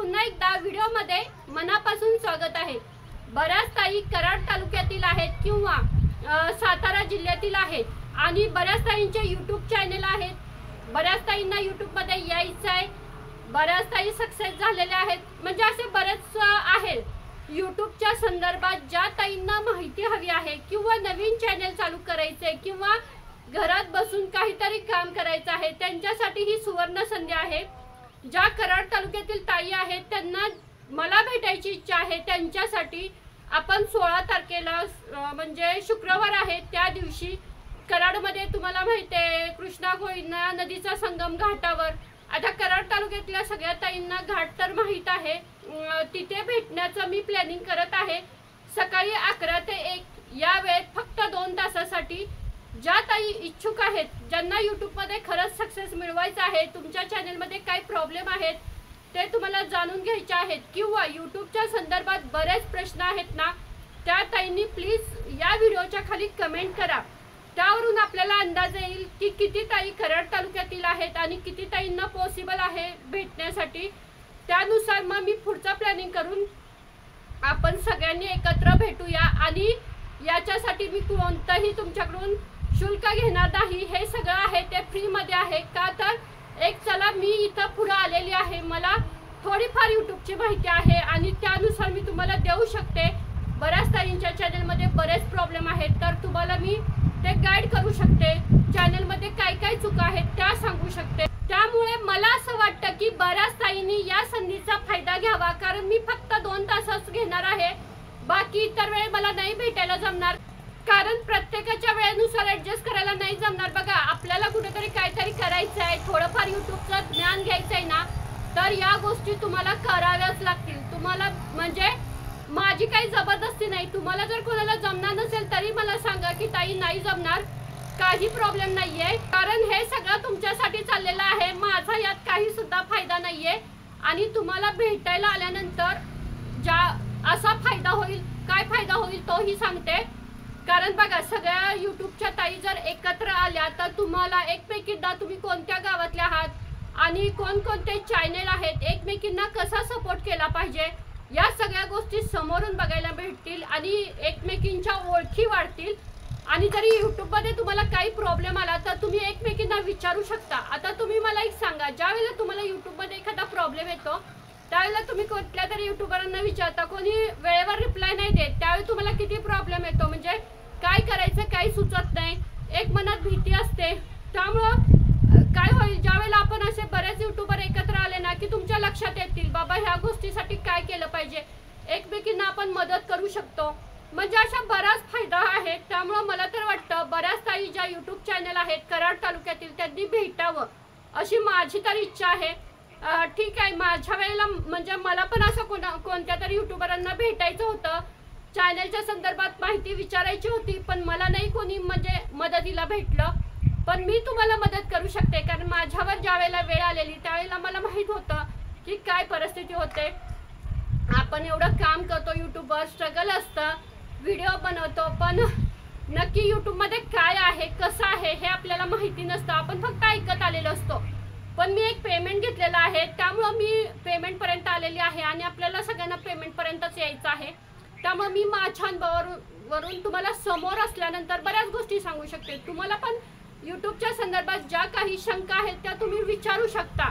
पुन्हा एकदा व्हिडिओमध्ये मनापासून स्वागत आहे। बऱ्याच ताई कराड तालुक्यातील आहेत किंवा सातारा जिल्ह्यातील आहेत आणि बऱ्याच ताईंचे YouTube चॅनल आहेत। बऱ्याच ताईंना YouTube मध्ये यायचं आहे, बऱ्याच ताई सक्सेस झालेल्या आहेत, म्हणजे असे बरेच आहेत। YouTubeच्या संदर्भात ज्या ताईंना माहिती हवी आहे किंवा नवीन चॅनल चालू करायचे किंवा घरात बसून काहीतरी काम करायचं आहे, त्यांच्यासाठी ही सुवर्ण संधी आहे। ज्या कराड तालुक्यातील ताई आहेत त्यांना मला भेटायची इच्छा आहे, त्यांच्यासाठी आपण 16 तारखेला म्हणजे शुक्रवार आहे त्या दिवशी कराडमध्ये तुम्हाला माहिती आहे कृष्णा कोयना नदीचा संगम घाटावर, आता कराड तालुक्यातल्या सगळ्या ताईंना घाट तर माहित आहे, तिथे भेटण्याचं मी प्लॅनिंग करत आहे। सकाळी 11 ते 1 या वेळेत फक्त 2 तासासाठी ज्या ताई इच्छुक आहेत, ज्यांना YouTube मध्ये खरंच सक्सेस मिळवायचा आहे, तुमच्या चॅनल मध्ये काय प्रॉब्लेम आहेत ते तुम्हाला जाणून घ्यायचे आहेत किंवा YouTubeच्या संदर्भात बरेच प्रश्न आहेत ना, त्या ताईंनी प्लीज या व्हिडिओच्या खाली कमेंट करा। त्यावरून आपल्याला अंदाज येईल की किती ताई कराड तालुक्यातील आहेत आणि किती ताईंना पॉसिबल आहे भेटण्यासाठी। त्यानुसार मग मी पुढचा प्लॅनिंग करून आपण सगळ्यांनी एकत्र भेटूया आणि याच्यासाठी मी कोणताही तुमच्याकडून शुल्क घेणार नाही। हे सगळं आहे ते फ्री मध्ये आहे का तर एक चला मी इथं पुढे आलेली आहे, मला थोडीफार YouTubeची माहिती आहे आणि त्यानुसार मी तुम्हाला देऊ शकते। बऱ्याच ताईंच्या चॅनल मध्ये बरेच प्रॉब्लेम आहेत तर तुम्हाला मी ते गाईड करू शकते, चॅनल मध्ये काय काय चुका आहेत त्या सांगू शकते। त्यामुळे मला असं वाटतं की बऱ्याच ताईंनी या संधीचा फायदा घ्यावा, कारण मी फक्त 2 तासच घेणार आहे, बाकी इतर वेळ मला नाही भेटायला जमणार, कारण प्रत्येकाच्या वेळेनुसार ऍडजस्ट करायला नाही जमणार। बघा आपल्याला कुठेतरी काहीतरी करायचं आहे, थोडंफार YouTubeचं ज्ञान घ्यायचं आहे ना, तर या गोष्टी तुम्हाला कराव्याच लागतील। तुम्हाला म्हणजे माझी काही जबरदस्ती नाही, तुम्हाला जर कोणाला जमणार नसेल तरी मला सांगा की ताई नाही जमणार, काही प्रॉब्लेम नाहीये, कारण हे सगळं तुमच्यासाठी चाललेलं आहे, माझा यात काही सुद्धा फायदा नाहीये। आणि तुम्हाला भेटायला आल्यानंतर ज्या असा फायदा होईल, काय फायदा होईल तोही सांगते। कारण बघा सगळ्या YouTubeच्या ताई जर एकत्र आल्या तर तुम्हाला एकमेकींना तुम्ही कोणत्या गावातले आहात आणि कोणकोणते चॅनल आहेत, एकमेकींना कसा सपोर्ट केला पाहिजे, या सगळ्या गोष्टी समोरून बघायला भेटतील आणि एकमेकींच्या ओळखी वाढतील। आणि जरी YouTube मध्ये तुम्हाला काही प्रॉब्लेम आला तर तुम्ही एकमेकींना विचारू शकता। आता तुम्ही मला एक सांगा, ज्यावेळेला तुम्हाला YouTube मध्ये एखादा प्रॉब्लेम येतो त्यावेळेला तुम्ही कुठल्या तरी युट्यूबरांना विचारता, कोणी वेळेवर रिप्लाय नाही देत, त्यावेळी तुम्हाला किती प्रॉब्लेम येतो, म्हणजे काय करायचं काही सुचत नाही, एक मनात भीती असते। त्यामुळं काय होईल ज्यावेळेला आपण असे बरेच युट्यूबर एकत्र आले ना की तुमच्या लक्षात येतील बाबा ह्या गोष्टीसाठी काय केलं पाहिजे, एकमेकींना आपण मदत करू शकतो, म्हणजे अशा बराच फायदा आहे। त्यामुळं मला तर वाटतं बऱ्याच ताई ज्या YouTube चॅनल आहेत कराड तालुक्यातील त्यांनी भेटावं अशी माझी तर इच्छा आहे। ठीक आहे, माझ्या वेळेला म्हणजे मला पण असं कोणत्या तरी युट्यूबरांना भेटायचं होतं, चॅनलच्या संदर्भात माहिती विचारायची होती, पण मला नाही कोणी म्हणजे मदतीला भेटलं, पण मी तुम्हाला मदत करू शकते, कारण माझ्यावर ज्या वेळेला वेळ आलेली त्यावेळेला मला माहित होतं की काय परिस्थिती होते। आपण एवढं काम करतो, युट्यूबवर स्ट्रगल असतं, व्हिडिओ बनवतो, पण नक्की YouTube मध्ये काय आहे कसं आहे हे आपल्याला माहिती नसतं, आपण फक्त ऐकत आलेलो असतो। पण मी एक पेमेंट घेतलेला आहे, त्यामुळे मी पेमेंट पर्यंत आलेली आहे आणि आपल्याला सगळ्यांना पेमेंट पर्यंतच यायचं आहे। त्यामुळे मी माझ्या अनुभवावरून तुम्हाला समोर असल्यानंतर बऱ्याच गोष्टी सांगू शकते। तुम्हाला पण YouTubeच्या संदर्भात ज्या काही शंका आहेत त्या तुम्ही विचारू शकता।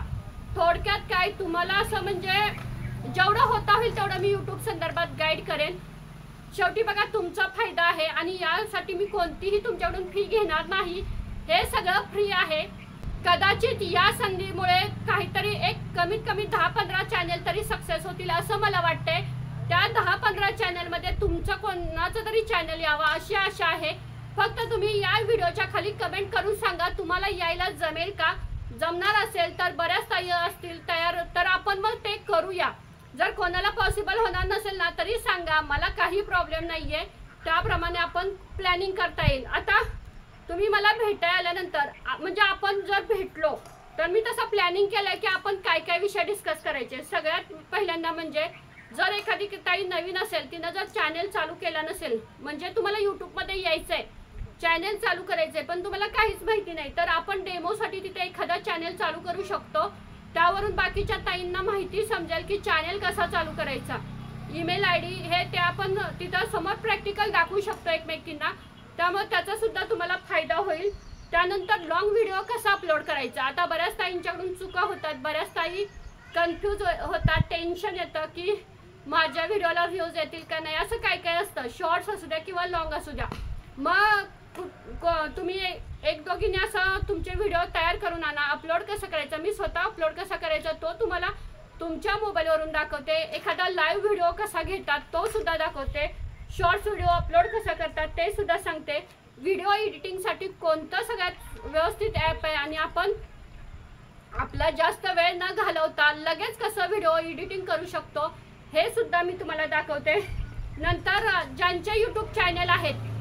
थोडक्यात काय तुम्हाला असं म्हणजे जेवढं होता होईल तेवढं मी YouTube संदर्भात गाईड करेन। शेवटी बघा तुमचा फायदा आहे आणि यासाठी मी कोणतीही तुमच्याकडून फी घेणार नाही, हे सगळं फ्री आहे। कदाचित या संधीमुळे काहीतरी एक कमीत कमी 10-15 चॅनल तरी सक्सेस होतील असं मला वाटतंय। त्या 10-15 चॅनल मध्ये तुमचं कोणाचं तरी चॅनल यावा अशी आशा आहे। फक्त तुम्ही या व्हिडिओच्या खाली कमेंट करून सांगा तुम्हाला यायला जमेल का, जमणार असेल तर बऱ्याच ताई असतील तयार तर आपण मग ते करूया, जर कोणाला पॉसिबल होणार नसेल ना तरी सांगा, मला काही प्रॉब्लेम नाहीये, त्याप्रमाणे आपण प्लॅनिंग करता येईल। आता तुम्ही मला भेटायला आल्यानंतर म्हणजे आपण जर भेटलो तर मी तसा प्लॅनिंग केलंय की आपण काय काय विषय डिस्कस करायचे। सगळ्यात पहिल्यांदा म्हणजे जर एखादी ताई नवीन असेल, तिनं जर चॅनल चालू केला नसेल, म्हणजे तुम्हाला YouTube मध्ये यायचंय, चॅनल चालू करायचंय पण तुम्हाला काहीच माहिती नाही, तर आपण डेमोसाठी तिथे एखादा चॅनल चालू करू शकतो। त्यावरून बाकीच्या ताईंना माहिती समजेल की चॅनल कसा चालू करायचा। ईमेल आय डी हे ते आपण तिथं समोर प्रॅक्टिकल दाखवू शकतो एकमेकींना, त्यामुळे त्याचा सुद्धा तुम्हाला फायदा होईल। त्यानंतर लॉंग व्हिडिओ कसा अपलोड करायचा। आता बऱ्याच ताईंच्याकडून चुका होतात, बऱ्याच ताई कन्फ्यूज होतात, टेन्शन येतं की माझ्या व्हिडिओला व्ह्यूज येतील का नाही, असं काय काय असतं। शॉर्ट्स असू द्या किंवा लॉंग असू द्या, मग तुम्ही एक दोघींनी असं तुमचे व्हिडिओ तयार करून आणा। अपलोड कसं करायचं, मी स्वतः अपलोड कसा करायचा तो तुम्हाला तुमच्या मोबाईलवरून दाखवते। एखादा लाईव्ह व्हिडिओ कसा घेतात तो सुद्धा दाखवते। शॉर्ट्स व्हिडिओ अपलोड कसा करतात ते सुद्धा सांगते। व्हिडिओ एडिटिंगसाठी कोणतं सगळ्यात व्यवस्थित ॲप आहे आणि आपण आपला जास्त वेळ न घालवता लगेच कसं व्हिडिओ एडिटिंग करू शकतो हे सुद्धा मी तुम्हाला दाखवते। नंतर ज्यांचे यूट्यूब चॅनल आहेत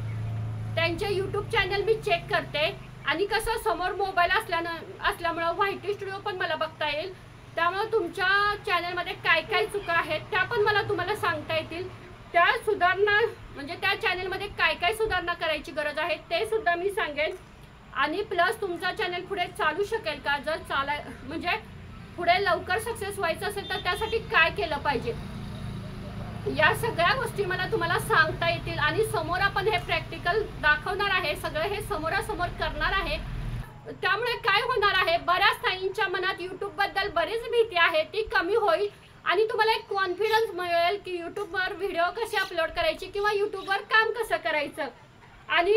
त्यांचे यूट्यूब चॅनल मी चेक करते आणि कसं समोर मोबाईल असल्यामुळं व्हाईटी स्टुडिओ पण मला बघता येईल, त्यामुळे तुमच्या चॅनलमध्ये काय काय चुका आहेत त्या पण मला तुम्हाला सांगता येतील। त्या सुधारणा म्हणजे त्या चॅनलमध्ये काय काय सुधारणा करायची गरज आहे ते सुद्धा मी सांगेन। आणि प्लस तुमचा चॅनल पुढे चालू शकेल का, जर म्हणजे पुढे लवकर सक्सेस व्हायचं असेल तर त्यासाठी काय केलं पाहिजे, या सगळ्या गोष्टी मला तुम्हाला सांगता येतील। आणि समोर आपण हे प्रॅक्टिकल दाखवणार आहे, सगळं हे समोरासमोर करणार आहे। त्यामुळे काय होणार आहे, बऱ्याच ताईंच्या मनात यूट्यूब बद्दल बरीच भीती आहे ती कमी होईल आणि तुम्हाला एक कॉन्फिडन्स मिळेल की यूट्यूबवर व्हिडिओ कसे अपलोड करायचे किंवा यूट्यूबवर काम कसं करायचं। आणि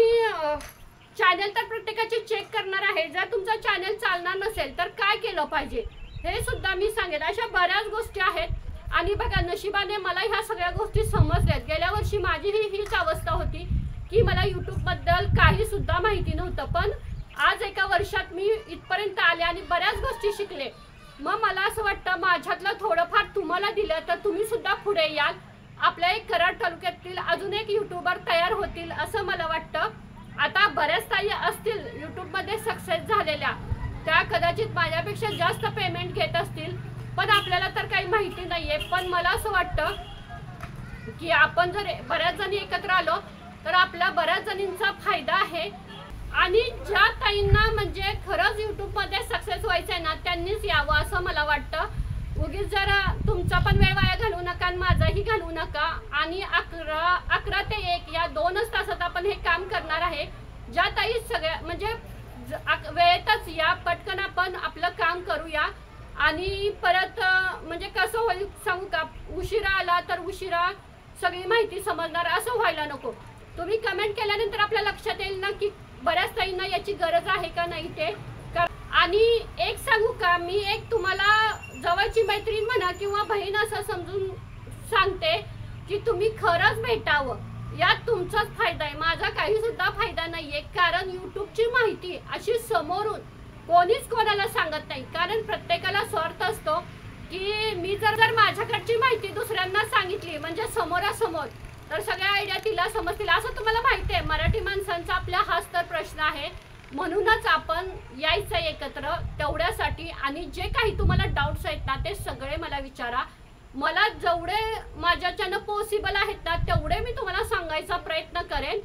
चॅनल तर प्रत्येकाचे चेक करणार आहे, जर तुमचं चॅनल चालणार नसेल तर काय केलं पाहिजे हे सुद्धा मी सांगेन। अशा बऱ्याच गोष्टी आहेत आणि बघा नशिबाने मला ह्या सगळ्या गोष्टी समजल्यात। गेल्या वर्षी माझीही हीच अवस्था होती की मला यूट्यूबबद्दल काही सुद्धा माहिती नव्हतं, पण आज एका वर्षात मी इथपर्यंत आले आणि बऱ्याच गोष्टी शिकले। मग मला असं वाटतं माझ्यातलं थोडंफार तुम्हाला दिलं तर तुम्ही सुद्धा पुढे याल, आपल्या एक कराड तालुक्यातील अजून एक यूट्यूबर तयार होतील असं मला वाटतं। आता बऱ्याच ताई असतील यूट्यूबमध्ये सक्सेस झालेल्या, त्या कदाचित माझ्यापेक्षा जास्त पेमेंट घेत असतील, पण आपल्याला तर काही माहिती नाहीये। पण मला असं वाटतं की आपण जर बऱ्याच जणी एकत्र आलो तर आपला बऱ्याच जणींचा फायदा आहे। आणि ज्या ताईंना म्हणजे खरंच यूट्यूबमध्ये सक्सेस व्हायचं आहे ना त्यांनीच यावं असं मला वाटतं। उगीच जर तुमचा पण वेळ वाया घालवू नका आणि माझाही घालवू नका। आणि 11 ते 1 या 2च तासात आपण हे काम करणार आहे। ज्या ताई सगळ्या म्हणजे वेळेतच या, पटकन आपण आपलं काम करूया आणि परत म्हणजे कसं होईल सांगू का, उशिरा आला तर उशिरा सगळी माहिती समजणार असं व्हायला नको। तुम्ही कमेंट केल्यानंतर आपल्या लक्षात येईल ना की बऱ्याच ताईंना याची गरज आहे का नाही ते। आणि एक सांगू का, मी एक तुम्हाला जवळची मैत्रीण म्हणा किंवा बहीण असं समजून सांगते की तुम्ही खरंच भेटावं, यात तुमचाच फायदा आहे, माझा काही सुद्धा फायदा नाहीये। कारण यूट्यूबची माहिती अशी समोरून कोणीच कोणाला सांगत नाही, कारण प्रत्येकाला स्वार्थ असतो की मी जर माझ्याकडची माहिती दुसऱ्यांना सांगितली म्हणजे समोरासमोर तर सगळ्या आयडिया तिला समजतील असं तुम्हाला माहिती आहे। मराठी माणसांचा आपल्या हाच तर प्रश्न आहे, म्हणूनच आपण यायचं एकत्र तेवढ्यासाठी। आणि जे काही तुम्हाला डाऊट्स आहेत ना ते सगळे मला विचारा, मला जेवढे माझ्याच्यानं पॉसिबल आहेत ना तेवढे मी तुम्हाला सांगायचा प्रयत्न करेन।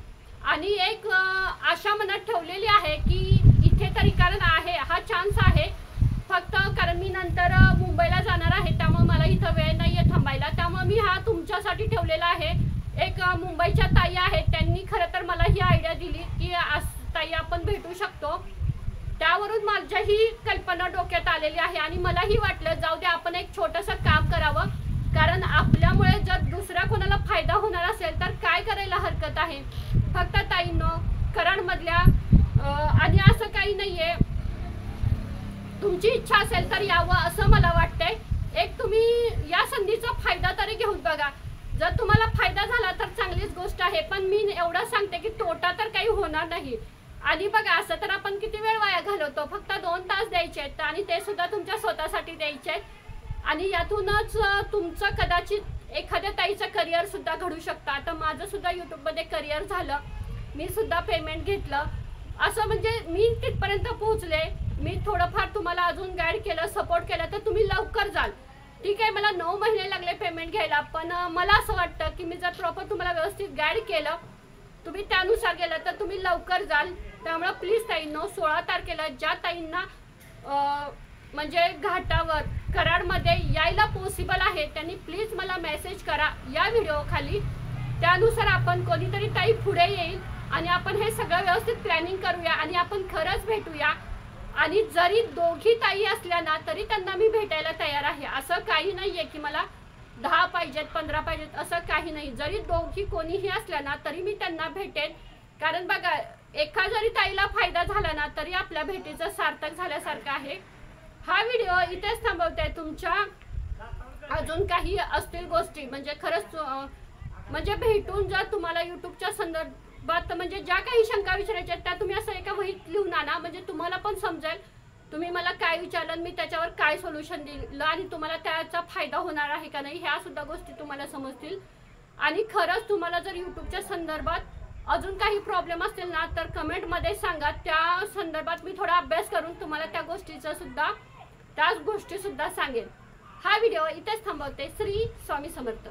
आणि एक आशा मनात ठेवलेली आहे की इथे तरी, कारण आहे हा चान्स आहे फक्त, कारण मी नंतर मुंबईला जाणार आहे त्यामुळे मला इथं वेळ नाहीये थांबायला, त्यामुळे मी हा तुमच्यासाठी ठेवलेला आहे। एक मुंबईच्या ताई आहेत, त्यांनी खरं तर मला ही आयडिया दिली की ताई आपण भेटू शकतो, त्यावरून माझ्याही कल्पना डोक्यात आलेली आहे। आणि मलाही वाटलं जाऊ दे आपण एक छोटंसं काम करावं, कारण आपल्यामुळे जर दुसऱ्या कोणाला फायदा होणार असेल तर काय करायला हरकत आहे। फक्त ताईंनो कराडमधल्या आणि असं काही नाहीये, तुमची इच्छा असेल तर यावं असं मला वाटतंय। एक तुम्ही या संधीचा फायदा तरी घेऊन बघा, जर तुम्हाला फायदा झाला तर चांगलीच गोष्ट आहे, पण मी एवढं सांगते की तोटा तर काही होणार नाही। आणि बघा असं तर आपण किती वेळ वाया घालवतो, फक्त 2 तास द्यायचे आहेत आणि ते सुद्धा तुमच्या स्वतःसाठी द्यायचे आहेत। आणि यातूनच तुमचं कदाचित एखाद्या ताईचं करिअर सुद्धा घडू शकतं। आता माझं सुद्धा यूट्यूबमध्ये करिअर झालं, मी सुद्धा पेमेंट घेतलं, असं म्हणजे मी तिथपर्यंत पोहोचले। मी थोडंफार तुम्हाला अजून गाईड केलं, सपोर्ट केला तर तुम्ही लवकर जाल। ठीक आहे, मला 9 महिने लागले पेमेंट घ्यायला, पण मला असं वाटतं की मी जर प्रॉपर तुम्हाला व्यवस्थित गाईड केलं, तुम्ही त्यानुसार गेलं तर तुम्ही लवकर जाल। त्यामुळे प्लीज ताईंनो 16 तारखेला ज्या ताईंना म्हणजे घाटावर कराडमध्ये यायला पॉसिबल आहे त्यांनी प्लीज मला मेसेज करा या व्हिडिओ खाली। त्यानुसार आपण कोणीतरी ताई पुढे येईल आणि आपण हे सगळं व्यवस्थित प्लॅनिंग करूया आणि आपण खरंच भेटूया। आणि जरी दोघी ताई असल्या ना तरी त्यांना मी भेटायला तयार आहे। असं काही नाहीये की मला 10 पाहिजेत 15 पाहिजेत असं काही नाही। जरी दोघी कोणीही असल्या ना तरी मी त्यांना भेटेन, कारण बघा एका जरी ताईला फायदा झाला ना तरी आपल्या भेटीचं सार्थक झाल्यासारखं आहे। हा व्हिडिओ इथेच थांबवते। तुमच्या अजून काही असतील गोष्टी म्हणजे खरंच म्हणजे भेटून जर तुम्हाला यूट्यूबच्या संदर्भात म्हणजे ज्या काही शंका विचारायच्या त्या तुम्ही असं एका वहीत लिहून आणा, म्हणजे तुम्हाला पण समजेल तुम्ही मला काय विचारलं मी त्याच्यावर काय सोल्युशन दिलं आणि तुम्हाला त्याचा फायदा होणार आहे का नाही ह्या सुद्धा गोष्टी तुम्हाला समजतील। आणि खरंच तुम्हाला जर यूट्यूबच्या संदर्भात अजून काही प्रॉब्लेम असतील ना तर कमेंटमध्ये सांगा, त्या संदर्भात मी थोडा अभ्यास करून तुम्हाला त्याच गोष्टी सुद्धा सांगेन। हा व्हिडिओ इथेच थांबवते। श्री स्वामी समर्थ।